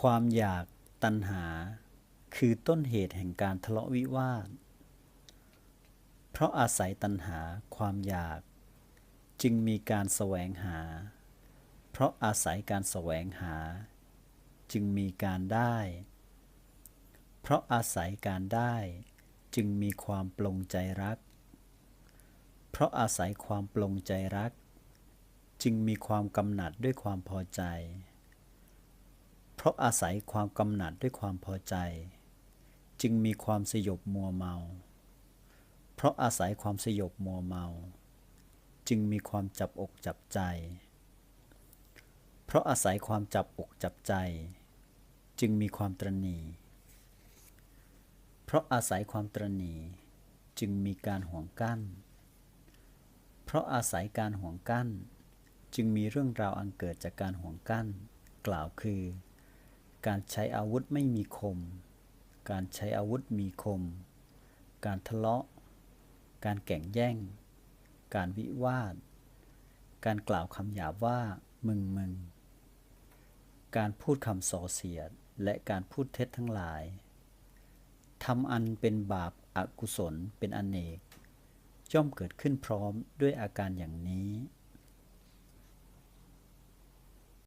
ความอยากตัณหาคือต้นเหตุแห่งการทะเลาะวิวาทเพราะอาศัยตัณหาความอยากจึงมีการแสวงหาเพราะอาศัยการแสวงหาจึงมีการได้เพราะอาศัยการได้จึงมีความปลงใจรักเพราะอาศัยความปลงใจรักจึงมีความกำหนัดด้วยความพอใจเพราะอาศัยความกำหนัดด้วยความพอใจจึงมีความสยบมัวเมาเพราะอาศัยความสยบมัวเมาจึงมีความจับอกจับใจเพราะอาศัยความจับอกจับใจจึงมีความตระหนี่เพราะอาศัยความตระหนี่จึงมีการห่วงกั้นเพราะอาศัยการห่วงกั้นจึงมีเรื่องราวอันเกิดจากการห่วงกั้นกล่าวคือการใช้อาวุธไม่มีคมการใช้อาวุธมีคมการทะเลาะการแก่งแย่งการวิวาทการกล่าวคำหยาบว่ามึงการพูดคำส่อเสียดและการพูดเท็จทั้งหลายทำอันเป็นบาปอกุศลเป็นอเนกย่อมเกิดขึ้นพร้อมด้วยอาการอย่างนี้